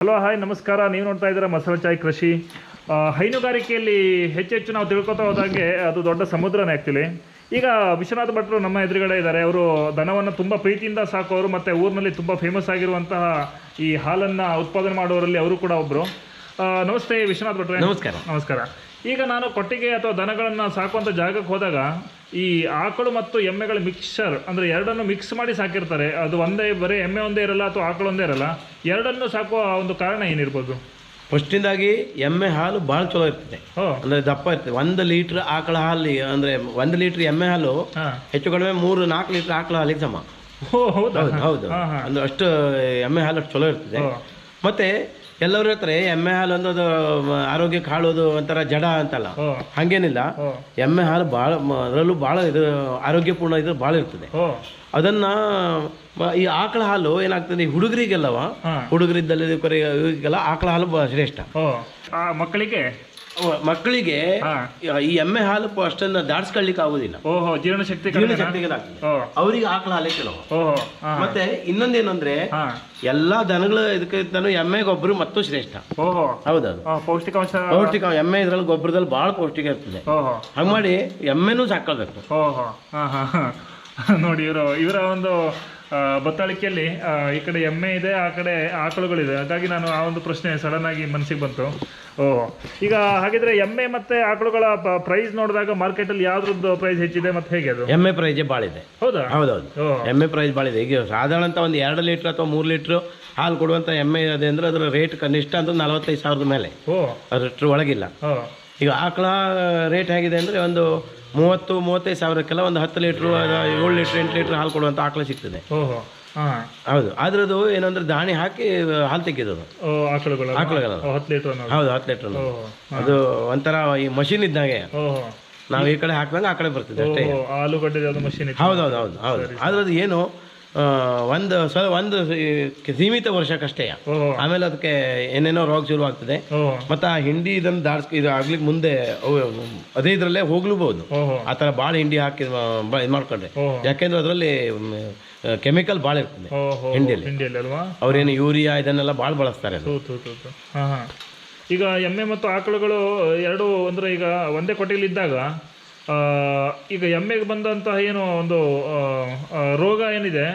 Hello hi ನಮಸ್ಕಾರ. ನೀವು ನೋಡ್ತಾ ಇದ್ದೀರಾ ಮಸಾಲ ಚಾಯ್ ಕೃಷಿ. ಹೈನುಗಾರಿಕೆಯಲ್ಲಿ ಹೆಚ್ಚೆಚ್ಚು ನಾವು ತಿಳ್ಕೊತಾ ಹೋದಾಗೆ ಅದು ದೊಡ್ಡ ಸಮುದ್ರನೇ ಆ್ಯಕ್ಚುಲಿ. ಈಗ ವಿಶ್ವನಾಥ ಭಟ್ರು ನಮ್ಮ ಎದುರುಗಡೆ ಇದ್ದಾರೆ. ಅವರು ದನವನ್ನು ತುಂಬ ಪ್ರೀತಿಯಿಂದ ಸಾಕೋರು ಮತ್ತು ಊರಿನಲ್ಲಿ ತುಂಬ ಫೇಮಸ್ ಆಗಿರುವಂತಹ ಈ ಹಾಲನ್ನು ಉತ್ಪಾದನೆ ಮಾಡುವವರಲ್ಲಿ ಅವರು ಕೂಡ ಒಬ್ಬರು. ನಮಸ್ತೆ ವಿಶ್ವನಾಥ ಭಟ್ರೆ. ನಮಸ್ಕಾರ. ನಮಸ್ಕಾರ. ಈಗ ನಾನು ಕೊಟ್ಟಿಗೆ ಅಥವಾ ದನಗಳನ್ನು ಸಾಕುವಂಥ ಜಾಗಕ್ಕೆ ಹೋದಾಗ ಈ ಆಕಳು ಮತ್ತು ಎಮ್ಮೆಗಳ ಮಿಕ್ಸರ್ ಅಂದರೆ ಎರಡನ್ನು ಮಿಕ್ಸ್ ಮಾಡಿ ಸಾಕಿರ್ತಾರೆ. ಅದು ಒಂದೇ ಬರೀ ಎಮ್ಮೆ ಒಂದೇ ಇರಲ್ಲ ಅಥವಾ ಆಕಳು ಒಂದೇ ಇರಲ್ಲ, ಎರಡನ್ನು ಸಾಕುವ ಒಂದು ಕಾರಣ ಏನಿರ್ಬೋದು? ಫಸ್ಟಿಂದಾಗಿ ಎಮ್ಮೆ ಹಾಲು ಭಾಳ ಚಲೋ ಇರ್ತದೆ, ಅಂದರೆ ದಪ್ಪ ಇರ್ತದೆ. 1 ಲೀಟ್ರ್ ಆಕಳ ಹಾಲು ಅಂದರೆ 1 ಲೀಟ್ರ್ ಎಮ್ಮೆ ಹಾಲು ಹೆಚ್ಚು ಕಡಿಮೆ 3-4 ಲೀಟ್ರ್ ಆಕಳ ಹಾಲಿಗೆ ಸಮ. ಹೌದು ಹೌದು, ಅಂದ್ರೆ ಅಷ್ಟು ಎಮ್ಮೆ ಹಾಲು ಅಷ್ಟು ಚಲೋ ಇರ್ತದೆ. ಮತ್ತೆ ಎಲ್ಲರೂ ಹೇಳ್ತಾರೆ ಎಮ್ಮೆ ಹಾಲು ಅನ್ನೋದು ಆರೋಗ್ಯಕ್ಕೆ ಹಾಳೋದು ಒಂಥರ ಜಡ ಅಂತಲ್ಲ, ಹಾಗೇನಿಲ್ಲ. ಎಮ್ಮೆ ಹಾಲು ಭಾಳ ಅದರಲ್ಲೂ ಭಾಳ ಇದು ಆರೋಗ್ಯಪೂರ್ಣ ಇದು ಭಾಳ ಇರ್ತದೆ. ಅದನ್ನ ಈ ಆಕಳ ಹಾಲು ಏನಾಗ್ತದೆ ಹುಡುಗರಿಗೆಲ್ಲವ, ಹುಡುಗರಿದ್ದಲ್ಲಿ ಇವರಿಗೆಲ್ಲ ಆಕಳ ಹಾಲು ಶ್ರೇಷ್ಠ. ಮಕ್ಕಳಿಗೆ ಈ ಎಮ್ಮೆ ಹಾಲು ಅಷ್ಟನ್ನ ದಾಡ್ಸ್ಕೊಳ್ಳಿಕ್ಕೆ ಆಗುದಿಲ್ಲ, ಜೀರ್ಣಶಕ್ತಿಗೆ ಅವ್ರಿಗೆ ಆಕಳ ಹಾಲೇ ಕೆಲವು. ಮತ್ತೆ ಇನ್ನೊಂದೇನಂದ್ರೆ ಎಲ್ಲಾ ದನಗಳು ಇದಕ್ಕೆ ಎಮ್ಮೆ ಗೊಬ್ಬರ ಮತ್ತು ಶ್ರೇಷ್ಠ. ಹೌದೌದು, ಪೌಷ್ಟಿಕ ಎಮ್ಮೆ ಇದ್ರಲ್ಲಿ ಗೊಬ್ಬರದಲ್ಲಿ ಬಹಳ ಪೌಷ್ಟಿಕ ಇರ್ತದೆ. ಹಂಗ ಮಾಡಿ ಎಮ್ಮೆನೂ ಸಾಕೊಳ್ಬೇಕು. ನೋಡಿ ಇವರ ಒಂದು ಬತ್ತಾಳಿಕೆಯಲ್ಲಿ ಈ ಕಡೆ ಎಮ್ಮೆ ಇದೆ, ಆ ಕಡೆ ಆಕಳುಗಳಿದೆ. ಹಾಗಾಗಿ ನಾನು ಆ ಒಂದು ಪ್ರಶ್ನೆ ಸಡನ್ ಆಗಿ ಮನಸ್ಸಿಗೆ ಬಂತು. ಈಗ ಹಾಗಿದ್ರೆ ಎಮ್ಮೆ ಮತ್ತೆ ಆಕಳುಗಳ ಪ್ರೈಸ್ ನೋಡಿದಾಗ ಮಾರ್ಕೆಟಲ್ಲಿ ಯಾವ್ದ್ರದ್ದು ಪ್ರೈಸ್ ಹೆಚ್ಚಿದೆ ಮತ್ತೆ ಹೇಗೆ? ಅದು ಎಮ್ಮೆ ಪ್ರೈಸ್ ಭಾಳ ಇದೆ. ಹೌದಾ? ಹೌದೌದು, ಎಮ್ಮೆ ಪ್ರೈಸ್ ಭಾಳ ಇದೆ. ಈಗ ಸಾಧಾರಣ ಒಂದು 2 ಲೀಟ್ರ್ ಅಥವಾ 3 ಲೀಟ್ರ್ ಹಾಲು ಕೊಡುವಂಥ ಎಮ್ಮೆ ಇದೆ ಅಂದರೆ ಅದರ ರೇಟ್ ಕನಿಷ್ಠ ಅಂತ 45,000 ಮೇಲೆ, ಅದರ ಒಳಗಿಲ್ಲ. ಈಗ ಆಕಳ ರೇಟ್ ಹೇಗಿದೆ ಅಂದರೆ ಒಂದು 30-35 ಸಾವಿರಕ್ಕೆಲ್ಲ ಒಂದು 10 ಲೀಟ್ರ್ 7 ಲೀಟ್ರ್ 8 ಲೀಟ್ರ್ ಹಾಲು ಕೊಡುವಂಥ ಆಕಳ ಸಿಗ್ತದೆ. ಹೌದು, ಆದ್ರದ್ದು ಏನಂದ್ರೆ ದಾಣಿ ಹಾಕಿ ಹಾಲು ತೆಗೆಯೋದು ಆಕಳುಗಳ. ಹೌದು, 10 ಲೀಟ್ರ್. ಅದು ಒಂಥರ ಈ ಮಷಿನ್ ಇದ್ದಾಗೆ, ನಾವು ಈ ಕಡೆ ಹಾಕಿದಂಗೆ ಆ ಕಡೆ ಬರ್ತದೆ ಅಷ್ಟೇ. ಆಲೂಗಡ್ಡೆ ಮಷಿನ್. ಹೌದೌದು ಹೌದು ಹೌದು. ಆದ್ರದ್ದು ಏನು ಒಂದು ಸೀಮಿತ ವರ್ಷಕ್ಕಷ್ಟೇ, ಆಮೇಲೆ ಅದಕ್ಕೆ ಏನೇನೋ ರೋಗ ಶುರು ಆಗ್ತದೆ. ಮತ್ತೆ ಆ ಹಿಂಡಿ ಇದನ್ನು ಇದು ಆಗ್ಲಿಕ್ಕೆ ಮುಂದೆ ಅದೇ ಇದ್ರಲ್ಲೇ ಹೋಗ್ಲೂಬಹುದು. ಆ ಥರ ಭಾಳ ಹಿಂಡಿ ಹಾಕಿ ಇದು ಮಾಡ್ಕೊಂಡ್ರೆ, ಯಾಕೆಂದ್ರೆ ಅದರಲ್ಲಿ ಕೆಮಿಕಲ್ ಭಾಳ ಇರ್ತದೆ ಹಿಂಡಿಯಲ್ಲಿ ಅಲ್ವಾ. ಅವ್ರೇನು ಯೂರಿಯಾ ಇದನ್ನೆಲ್ಲ ಭಾಳ ಬಳಸ್ತಾರೆ. ಈಗ ಎಮ್ಮೆ ಮತ್ತು ಆಕಳುಗಳು ಎರಡು ಅಂದ್ರೆ ಈಗ ಒಂದೇ ಕೊಟ್ಟಿಗೆಲಿದ್ದಾಗ ಈಗ ಎಮ್ಮೆಗೆ ಬಂದಂತಹ ಏನು ಒಂದು ರೋಗ ಏನಿದೆ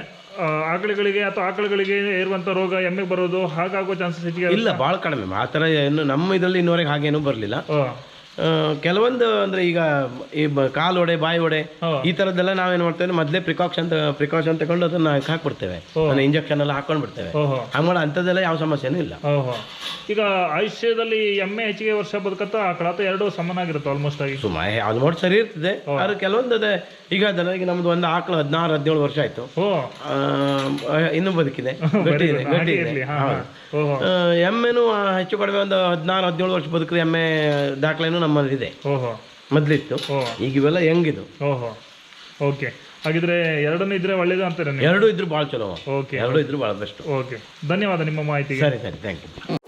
ಆಕಳುಗಳಿಗೆ ಅಥವಾ ಆಕಳುಗಳಿಗೆ ಇರುವಂಥ ರೋಗ ಎಮ್ಮೆಗೆ ಬರೋದು ಹಾಗಾಗೋ ಚಾನ್ಸಸ್ ಹೆಚ್ಚಿಗೆ ಇಲ್ಲ, ಭಾಳ ಕಡಿಮೆ. ಆ ಥರ ಏನು ನಮ್ಮ ಇದರಲ್ಲಿ ಇನ್ನೂವರೆಗೆ ಹಾಗೇನೂ ಬರಲಿಲ್ಲ. ಕೆಲವೊಂದು ಅಂದ್ರೆ ಈಗ ಈ ಕಾಲು ಒಡೆ ಬಾಯಿ ಒಡೆ ಈ ಥರದ್ದೆಲ್ಲ ನಾವೇನು ಮಾಡ್ತೇವೆ, ಮೊದಲೇ ಪ್ರಿಕಾಷನ್ ತಗೊಂಡು ಅದನ್ನ ಹಾಕ್ಬಿಡ್ತೇವೆ, ಇಂಜೆಕ್ಷನ್ ಎಲ್ಲ ಹಾಕೊಂಡು ಬಿಡ್ತೇವೆ. ಹಂಗೆ ಅಂಥದ್ದೆಲ್ಲ ಯಾವ ಸಮಸ್ಯೆನೂ ಇಲ್ಲ. ಈಗ ಆಯುಷ್ಯದಲ್ಲಿ ಎಮ್ಮೆ ಹೆಚ್ಚಿಗೆ ವರ್ಷ ಬದುಕತ್ತ ಆಕಳ ಅಥವಾ ಎರಡು ಸಮಾನಾಗಿರುತ್ತೆ ಆಲ್ಮೋಸ್ಟ್ ಆಗಿ? ಆಲ್ಮೋಸ್ಟ್ ಸರಿ ಇರ್ತದೆ. ಆದ್ರೆ ಕೆಲವೊಂದು ಅದೇ ಈಗ ನನಗೆ ನಮ್ದು ಒಂದು ಆಕಳು 16-17 ವರ್ಷ ಆಯ್ತು, ಇನ್ನೂ ಬದುಕಿದೆ, ಗಟ್ಟಿ ಇದೆ. ಎಮ್ಮೆನೂ ಹೆಚ್ಚು ಕಡಿಮೆ ಒಂದು 16-17 ವರ್ಷ ಬದುಕಿದ ಎಮ್ಮೆ ದಾಖಲೆನೂ ನಮ್ಮಲ್ಲಿದೆ. ಮೊದಲಿತ್ತು, ಈಗ ಇವೆಲ್ಲ ಹೆಂಗಿದು. ಓಕೆ, ಹಾಗಿದ್ರೆ ಎರಡನ್ನೂ ಇದ್ರೆ ಒಳ್ಳೇದು ಅಂತಾರೆ? ಎರಡೂ ಇದ್ರು ಭಾಳ ಚಲೋ. ಓಕೆ, ಎರಡೂ ಇದ್ರು ಭಾಳ ಬೆಸ್ಟ್. ಓಕೆ, ಧನ್ಯವಾದ ನಿಮ್ಮ ಮಾಹಿತಿ. ಸರಿ, ಥ್ಯಾಂಕ್ ಯು.